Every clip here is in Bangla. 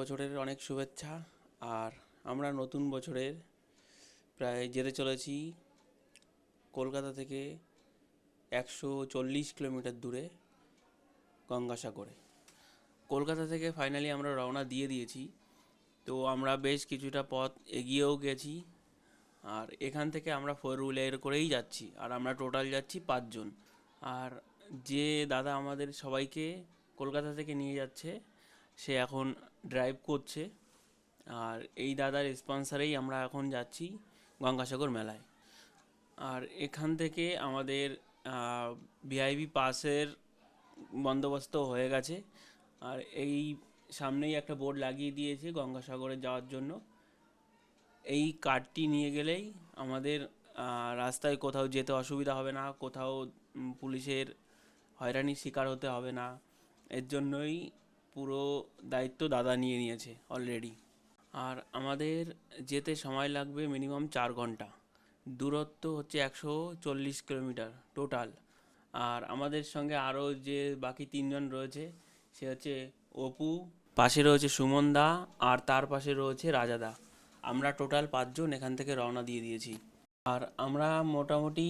বছরের অনেক শুভেচ্ছা। আর আমরা নতুন বছরের প্রায় যেতে চলেছি কলকাতা থেকে 140 কিলোমিটার দূরে গঙ্গাসাগরে। কলকাতা থেকে ফাইনালি আমরা রওনা দিয়ে দিয়েছি। তো আমরা বেশ কিছুটা পথ এগিয়েও গেছি। আর এখান থেকে আমরা 4 হুইলার করেই যাচ্ছি, আর আমরা টোটাল যাচ্ছি 5 জন। আর যে দাদা আমাদের সবাইকে কলকাতা থেকে নিয়ে যাচ্ছে সে এখন ড্রাইভ করছে। আর এই দাদার স্পন্সারেই আমরা এখন যাচ্ছি গঙ্গাসাগর মেলায়। আর এখান থেকে আমাদের ভিআইপি পাসের বন্দোবস্ত হয়ে গেছে। আর এই সামনেই একটা বোর্ড লাগিয়ে দিয়েছে গঙ্গাসাগরে যাওয়ার জন্য। এই কার্ডটি নিয়ে গেলেই আমাদের রাস্তায় কোথাও যেতে অসুবিধা হবে না, কোথাও পুলিশের হয়রানির শিকার হতে হবে না। এর জন্যই পুরো দায়িত্ব দাদা নিয়ে নিয়েছে অলরেডি। আর আমাদের যেতে সময় লাগবে মিনিমাম 4 ঘন্টা। দূরত্ব হচ্ছে 140 কিলোমিটার টোটাল। আর আমাদের সঙ্গে আরও যে বাকি 3 জন রয়েছে সে হচ্ছে অপু, পাশে রয়েছে সুমন দা, আর তার পাশে রয়েছে রাজাদা। আমরা টোটাল 5 জন এখান থেকে রওনা দিয়ে দিয়েছি। আর আমরা মোটামুটি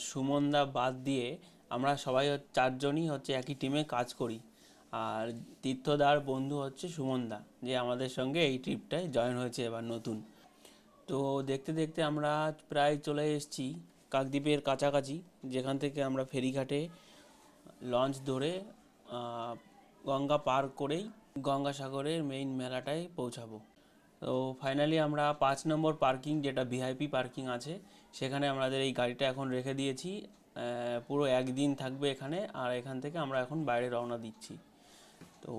সুমন দা বাদ দিয়ে আমরা সবাই 4 জনই হচ্ছে একই টিমে কাজ করি। আর তীর্থদার বন্ধু হচ্ছে সুমন দা, যে আমাদের সঙ্গে এই ট্রিপটায় জয়েন হয়েছে এবার নতুন। তো দেখতে দেখতে আমরা প্রায় চলে এসেছি কাকদ্বীপের কাছাকাছি, যেখান থেকে আমরা ফেরিঘাটে লঞ্চ ধরে গঙ্গা পার করেই গঙ্গাসাগরের মেইন মেলাটায় পৌঁছাবো। তো ফাইনালি আমরা 5 নম্বর পার্কিং, যেটা ভিআইপি পার্কিং আছে, সেখানে আমাদের এই গাড়িটা এখন রেখে দিয়েছি। পুরো একদিন থাকবে এখানে, আর এখান থেকে আমরা এখন বাইরে রওনা দিচ্ছি। তো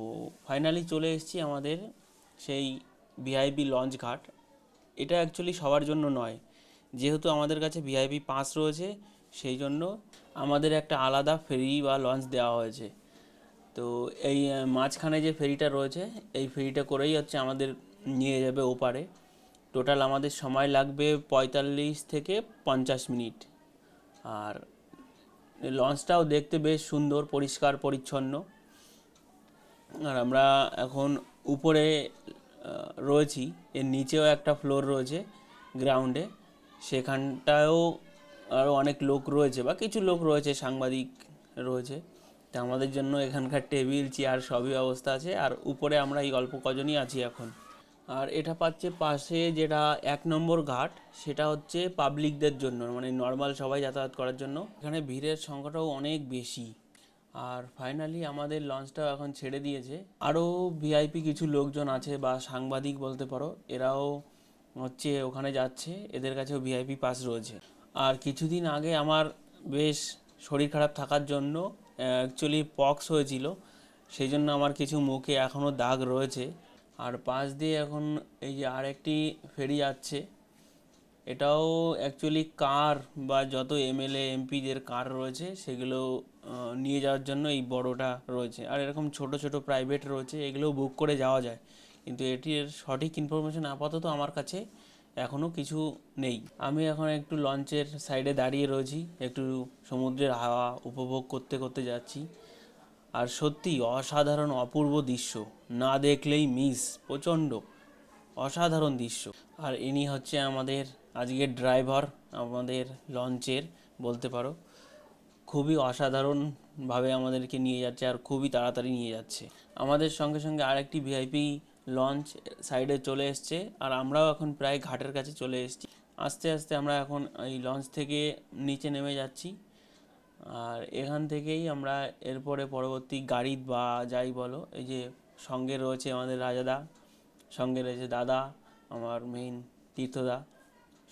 ফাইনালি চলে এসেছি আমাদের সেই ভিআইপি লঞ্চ ঘাট। এটা অ্যাকচুয়ালি সবার জন্য নয়, যেহেতু আমাদের কাছে ভিআইপি পাস রয়েছে সেই জন্য আমাদের একটা আলাদা ফেরি বা লঞ্চ দেওয়া হয়েছে। তো এই মাঝখানে যে ফেরিটা রয়েছে এই ফেরিটা করেই হচ্ছে আমাদের নিয়ে যাবে ওপারে। টোটাল আমাদের সময় লাগবে 45 থেকে 50 মিনিট। আর লঞ্চটাও দেখতে বেশ সুন্দর, পরিষ্কার পরিচ্ছন্ন। আর আমরা এখন উপরে রয়েছি, এর নিচেও একটা ফ্লোর রয়েছে গ্রাউন্ডে, সেখানটায়ও আরও অনেক লোক রয়েছে বা কিছু লোক রয়েছে, সাংবাদিক রয়েছে। তা আমাদের জন্য এখানকার টেবিল চেয়ার সবই ব্যবস্থা আছে। আর উপরে আমরা এই অল্প কজনই আছি এখন। আর এটা পাচ্ছে পাশে যেটা 1 নম্বর ঘাট, সেটা হচ্ছে পাবলিকদের জন্য, মানে নর্মাল সবাই যাতায়াত করার জন্য। এখানে ভিড়ের সংখ্যাটাও অনেক বেশি। আর ফাইনালি আমাদের লঞ্চটাও এখন ছেড়ে দিয়েছে। আরও ভিআইপি কিছু লোকজন আছে বা সাংবাদিক বলতে পারো, এরাও হচ্ছে ওখানে যাচ্ছে, এদের কাছেও ভিআইপি পাস রয়েছে। আর কিছুদিন আগে আমার বেশ শরীর খারাপ থাকার জন্য অ্যাকচুয়ালি পক্স হয়েছিল, সেই জন্য আমার কিছু মুখে এখনও দাগ রয়েছে। আর পাশ দিয়ে এখন এই যে আরেকটি ফেরি যাচ্ছে, এটাও অ্যাকচুয়ালি কার বা যত এমএলএ এমপিদের কার রয়েছে সেগুলো নিয়ে যাওয়ার জন্য এই বড়টা রয়েছে। আর এরকম ছোট ছোট প্রাইভেট রয়েছে, এগুলোও বুক করে যাওয়া যায়, কিন্তু এটির সঠিক ইনফরমেশন আপাতত আমার কাছে এখনও কিছু নেই। আমি এখন একটু লঞ্চের সাইডে দাঁড়িয়ে রয়েছি, একটু সমুদ্রের হাওয়া উপভোগ করতে করতে যাচ্ছি। আর সত্যি অসাধারণ অপূর্ব দৃশ্য, না দেখলেই মিস, প্রচণ্ড অসাধারণ দৃশ্য। আর ইনি হচ্ছে আমাদের আজকের ড্রাইভার আমাদের লঞ্চের, বলতে পারো খুবই অসাধারণভাবে আমাদেরকে নিয়ে যাচ্ছে আর খুবই তাড়াতাড়ি নিয়ে যাচ্ছে। আমাদের সঙ্গে সঙ্গে আরেকটি ভিআইপি লঞ্চ সাইডে চলে এসছে, আর আমরাও এখন প্রায় ঘাটের কাছে চলে এসেছি। আস্তে আস্তে আমরা এখন এই লঞ্চ থেকে নিচে নেমে যাচ্ছি। আর এখান থেকেই আমরা এরপরে পরবর্তী গাড়ি বা যাই বলো, এই যে সঙ্গে রয়েছে আমাদের রাজাদা, সঙ্গে রয়েছে দাদা আমার মেইন তীর্থদা,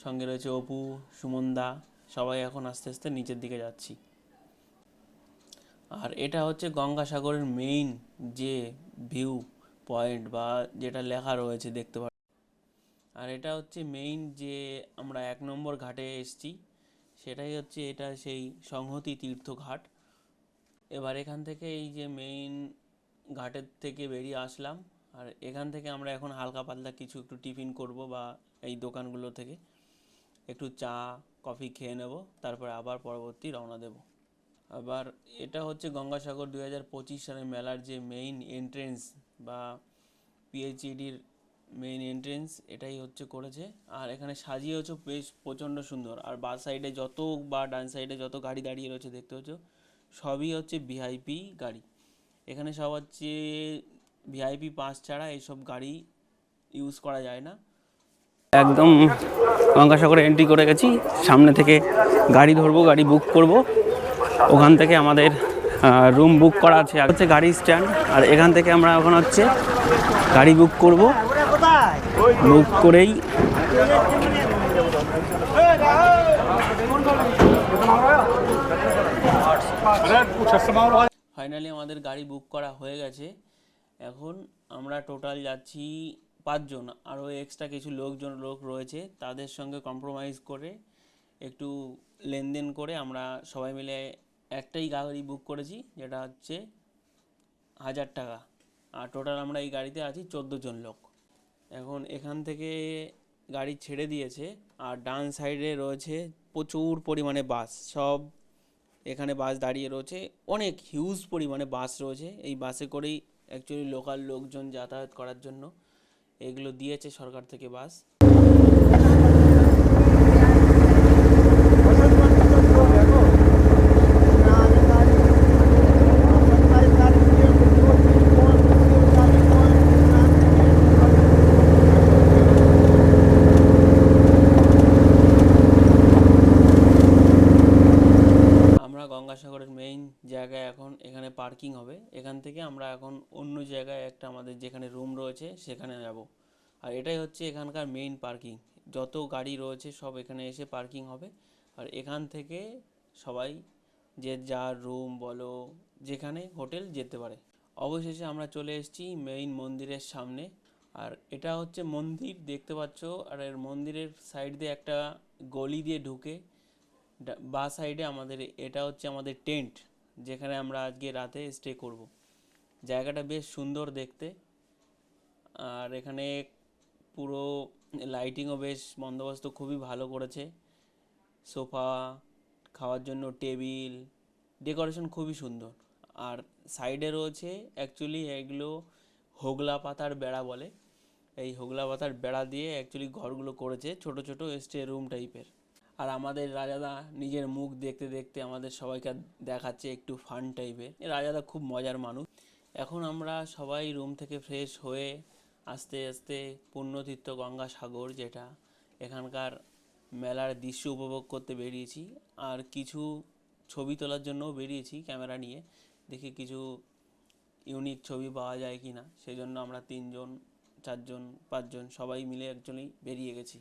সঙ্গে রয়েছে অপু, সুমনদা, সবাই এখন আস্তে আস্তে নিচের দিকে যাচ্ছি। আর এটা হচ্ছে গঙ্গাসাগরের মেইন যে ভিউ পয়েন্ট বা যেটা লেখা রয়েছে দেখতে পাচ্ছি। আর এটা হচ্ছে মেইন যে আমরা 1 নম্বর ঘাটে এসেছি, সেটাই হচ্ছে এটা সেই সংহতি তীর্থ ঘাট। এবার এখান থেকে এই যে মেইন ঘাটের থেকে বেরিয়ে আসলাম, আর এখান থেকে আমরা এখন হালকা পাতলা কিছু একটু টিফিন করব বা এই দোকানগুলো থেকে একটু চা কফি খেয়ে নেব, তারপরে আবার পরবর্তী রওনা দেব। আবার এটা হচ্ছে গঙ্গাসাগর 2025 সালের মেলার যে মেইন এন্ট্রেন্স বা পিএইচইডির মেইন এন্ট্রেন্স এটাই হচ্ছে করেছে। আর এখানে সাজিয়েওছে বেশ প্রচণ্ড সুন্দর। আর বাঁ সাইডে যত বা ডান সাইডে যত গাড়ি দাঁড়িয়ে রয়েছে দেখতে হচ্ছে সবই হচ্ছে ভিআইপি গাড়ি। এখানে সব হচ্ছে ভিআইপি পাস ছাড়া এইসব গাড়ি ইউজ করা যায় না। একদম গঙ্গাসাগরে এন্ট্রি করে গেছি। সামনে থেকে গাড়ি ধরবো, গাড়ি বুক করব। ওখান থেকে আমাদের রুম বুক করা আছে, হচ্ছে গাড়ি স্ট্যান্ড। আর এখান থেকে আমরা এখন হচ্ছে গাড়ি বুক করব। বুক করেই ফাইনালি আমাদের গাড়ি বুক করা হয়ে গেছে। এখন আমরা টোটাল যাচ্ছি 5 জন। আরও এক্সট্রা কিছু লোক রয়েছে, তাদের সঙ্গে কম্প্রোমাইজ করে একটু লেনদেন করে আমরা সবাই মিলে একটাই গাড়ি বুক করেছি, যেটা হচ্ছে 1000 টাকা। আর টোটাল আমরা এই গাড়িতে আছি 14 জন লোক। এখন এখান থেকে গাড়ি ছেড়ে দিয়েছে। আর ডান সাইডে রয়েছে প্রচুর পরিমাণে বাস। সব এখানে বাস দাঁড়িয়ে রয়েছে, অনেক হিউজ পরিমাণে বাস রয়েছে। এই বাসে করেই অ্যাকচুয়ালি লোকাল লোকজন যাতায়াত করার জন্য এগুলো দিয়েছে সরকার থেকে বাস। গঙ্গাসাগরের মেইন জায়গায় এখন এখানে পার্কিং হবে। এখান থেকে আমরা এখন অন্য জায়গায় একটা আমাদের যেখানে রুম রয়েছে সেখানে যাব। আর এটাই হচ্ছে এখানকার মেইন পার্কিং। যত গাড়ি রয়েছে সব এখানে এসে পার্কিং হবে। আর এখান থেকে সবাই যে যার রুম বলো যেখানে হোটেল যেতে পারে। অবশেষে আমরা চলে এসেছি মেইন মন্দিরের সামনে। আর এটা হচ্ছে মন্দির দেখতে পাচ্ছ। আর এর মন্দিরের সাইড দিয়ে একটা গলি দিয়ে ঢুকে বাঁ সাইডে আমাদের এটা হচ্ছে আমাদের টেন্ট, যেখানে আমরা আজকে রাতে স্টে করব। জায়গাটা বেশ সুন্দর দেখতে। আর এখানে পুরো লাইটিংও বেশ বন্দোবস্ত খুবই ভালো করেছে। সোফা, খাওয়ার জন্য টেবিল, ডেকোরেশন খুবই সুন্দর। আর সাইডে রয়েছে অ্যাকচুয়ালি এগুলো হোগলা পাতার বেড়া বলে। এই হোগলা পাতার বেড়া দিয়ে অ্যাকচুয়ালি ঘরগুলো করেছে, ছোট ছোট স্টে রুম টাইপের। আর আমাদের রাজাদা নিজের মুখ দেখতে দেখতে আমাদের সবাইকে দেখাচ্ছে একটু ফান টাইপের। রাজাদা খুব মজার মানুষ। এখন আমরা সবাই রুম থেকে ফ্রেশ হয়ে আস্তে আস্তে পুণ্যতীর্থ গঙ্গাসাগর, যেটা এখানকার মেলার দৃশ্য উপভোগ করতে বেরিয়েছি। আর কিছু ছবি তোলার জন্যও বেরিয়েছি ক্যামেরা নিয়ে, দেখি কিছু ইউনিক ছবি পাওয়া যায় কি না। সেই জন্য আমরা 3 জন 4 জন 5 জন সবাই মিলে একজনই বেরিয়ে গেছি।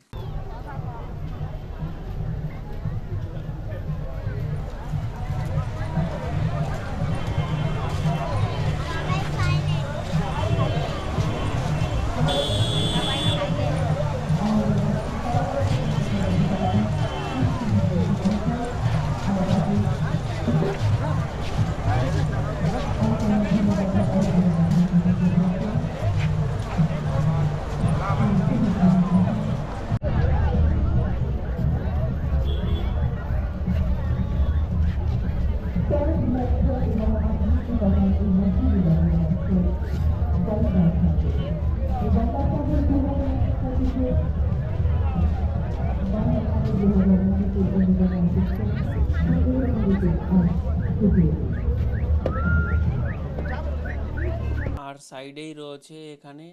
আর সাইডেই রয়েছে এখানে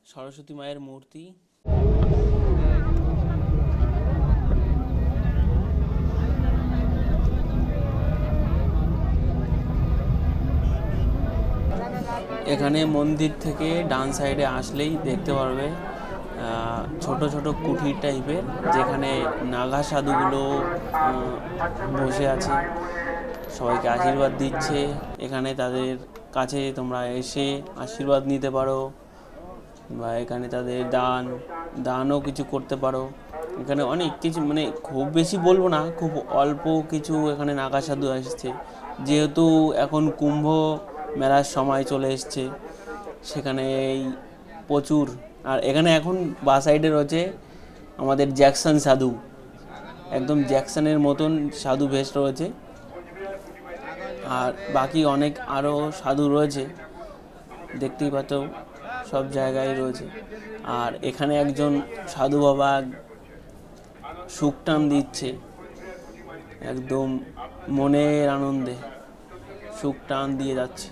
সরস্বতী মায়ের মূর্তি। এখানে মন্দির থেকে ডান সাইডে আসলেই দেখতে পারবে ছোট ছোট কুঠির টাইপের, যেখানে নাগা সাধুগুলো বসে আছে, সবাইকে আশীর্বাদ দিচ্ছে। এখানে তাদের কাছে তোমরা এসে আশীর্বাদ নিতে পারো, বা এখানে তাদের দানও কিছু করতে পারো। এখানে অনেক কিছু, মানে খুব বেশি বলবো না, খুব অল্প কিছু এখানে নাগা সাধু আসছে, যেহেতু এখন কুম্ভ মেলার সময় চলে এসছে। সেখানে প্রচুর। আর এখানে এখন বা সাইডে রয়েছে আমাদের জ্যাকসন সাধু, একদম জ্যাকসনের মতন সাধু বেশ রয়েছে। আর বাকি অনেক আরও সাধু রয়েছে, দেখতেই পাচ্ছ সব জায়গায় রয়েছে। আর এখানে একজন সাধু বাবা সুখ টান দিচ্ছে, একদম মনের আনন্দে সুখ টান দিয়ে যাচ্ছে।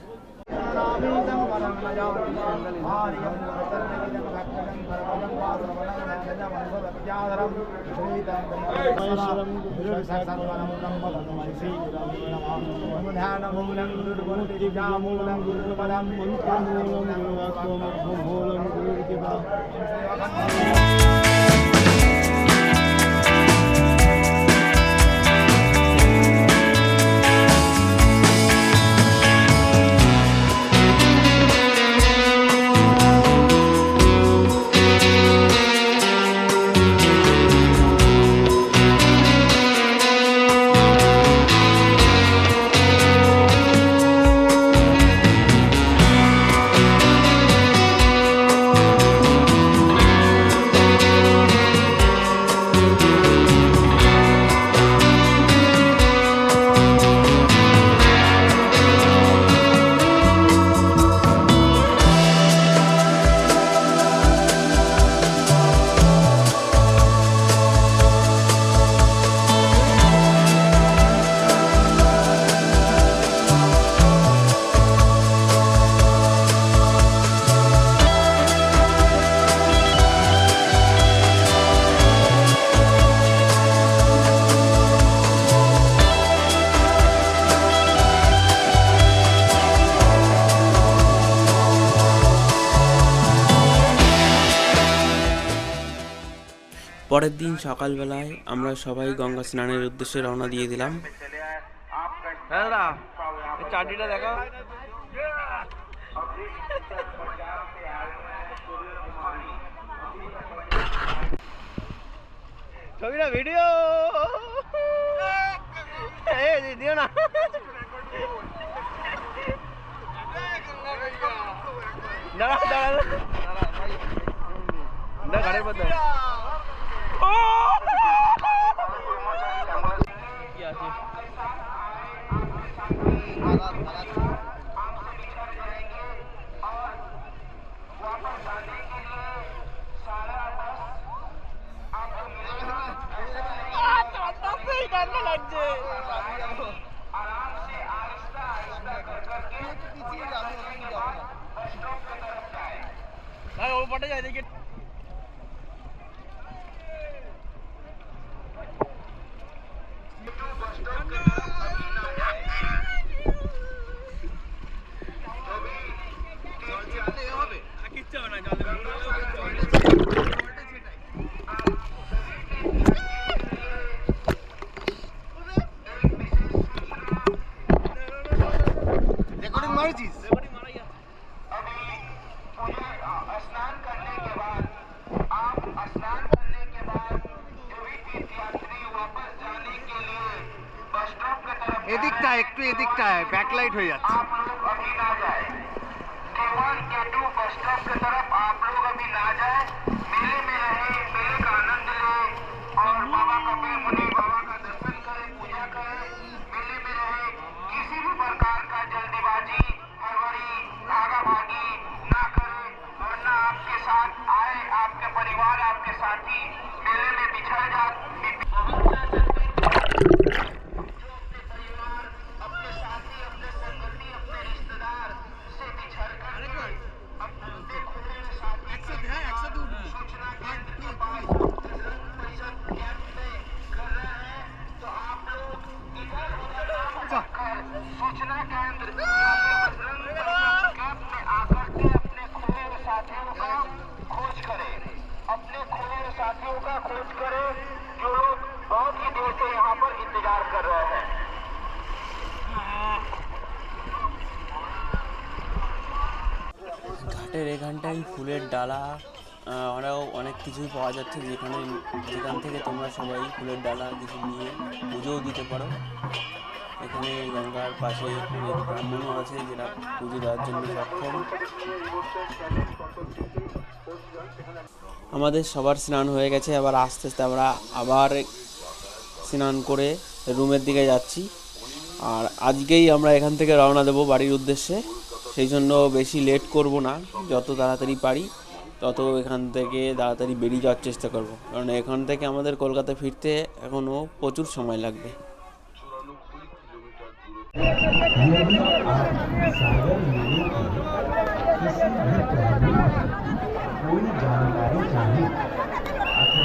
পরের দিন সকালবেলায় আমরা সবাই গঙ্গা স্নানের উদ্দেশ্যে রওনা দিয়ে দিলাম। চাটনিটা দেখো। ছবিটা ভিডিও দিও না। দাঁড়া দাঁড়া না গাড়ির মধ্যে কি আছে? पटे जाए देखिए। रिकॉर्डिंग मारी चीज এদিকটা একটু এদিকটায় ব্যাকলাইট হয়ে যাচ্ছে। आप लोग अभी ना जाए, K1 K2 बस स्टॉप की तरफ आप लोग अभी ना जाए, मेले में रहे, मेले का आनंद ले और बाबा का मुनि बाबा का दर्शन करें, पूजा करें, मेले में रहे। किसी भी प्रकार का जल्दीबाजी, हड़बड़ी, भागाभागी ना करें, वरना आपके साथ आए आपके परिवार आपके साथी मेले में बिछड़ जाए। सूचना केंद्र कैंप में आकर के अपने खोए साथियों का खोज करें, अपने खोए साथियों का खोज करें जो लोग बहुत ही देर से यहाँ पर इंतजार कर रहे हैं। ঘাটের এখানটায় ফুলের ডালা আরও অনেক কিছুই পাওয়া যাচ্ছে, যেখান থেকে তোমরা সবাই ফুলের ডালা কিছু নিয়ে পুজোও দিতে পারো। এখানে গঙ্গার পাশে অনেক ব্রাহ্মণও আছে যেটা পুজো দেওয়ার জন্য সক্ষম। আমাদের সবার স্নান হয়ে গেছে, আবার আস্তে আস্তে আমরা আবার স্নান করে রুমের দিকে যাচ্ছি। আর আজকেই আমরা এখান থেকে রওনা দেবো বাড়ির উদ্দেশ্যে। সেই জন্য বেশি লেট করব না, যত তাড়াতাড়ি পারি তত এখান থেকে তাড়াতাড়ি বেরিয়ে যাওয়ার চেষ্টা করব, কারণ এখান থেকে আমাদের কলকাতা ফিরতে এখনও প্রচুর সময় লাগবে। यदि आप सागर मेले की किसी भी पहलू की कोई जानकारी चाहें अथवा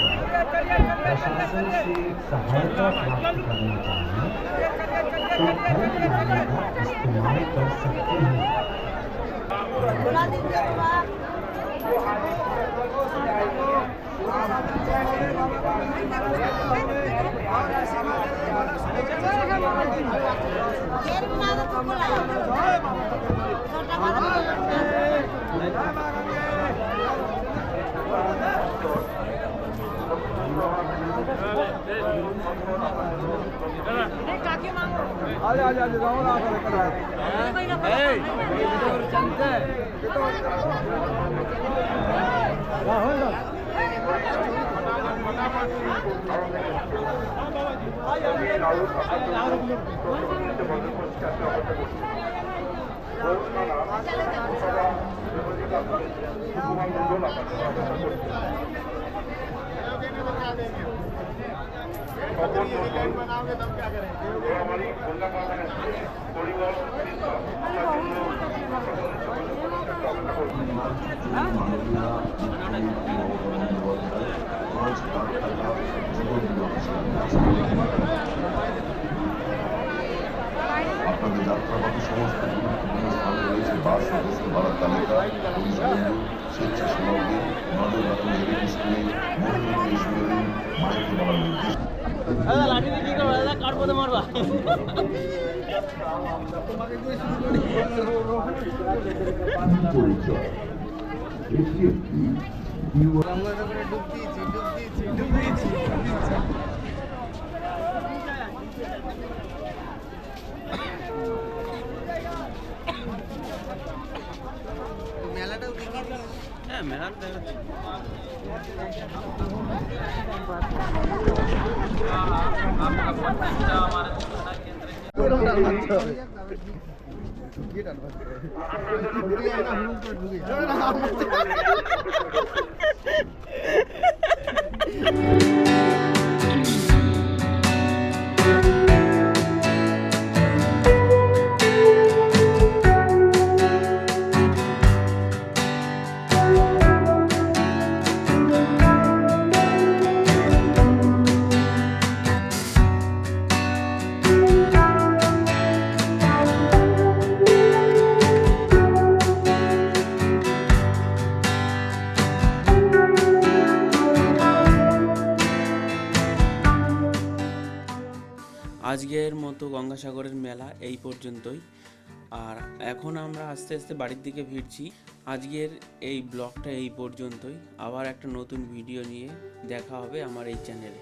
प्रशासन से सहायता प्राप्त करना चाहें तो हेल्पलाइन का इस्तेमाल कर सकते हैं। আপনাদের যাত্রাপথে সমস্ত গুরুত্বপূর্ণ স্থানে রয়েছে বাস ও বস্তু ভাড়ার তালিকা, পুলিশ বন্ধু, স্বেচ্ছাসেবকদের, নজর রাখুন এলিট স্কুলে, মহিলা স্কুলে, মাইকে বলার নির্দেশ। পরিচয় এটি একটি হ্যাঁ, মেলা দেখাচ্ছি। আজকের মতো গঙ্গাসাগরের মেলা এই পর্যন্তই, আর এখন আমরা আস্তে আস্তে বাড়ির দিকে ফিরছি। আজকের এই ব্লগটা এই পর্যন্তই, আবার একটা নতুন ভিডিও নিয়ে দেখা হবে আমার এই চ্যানেলে।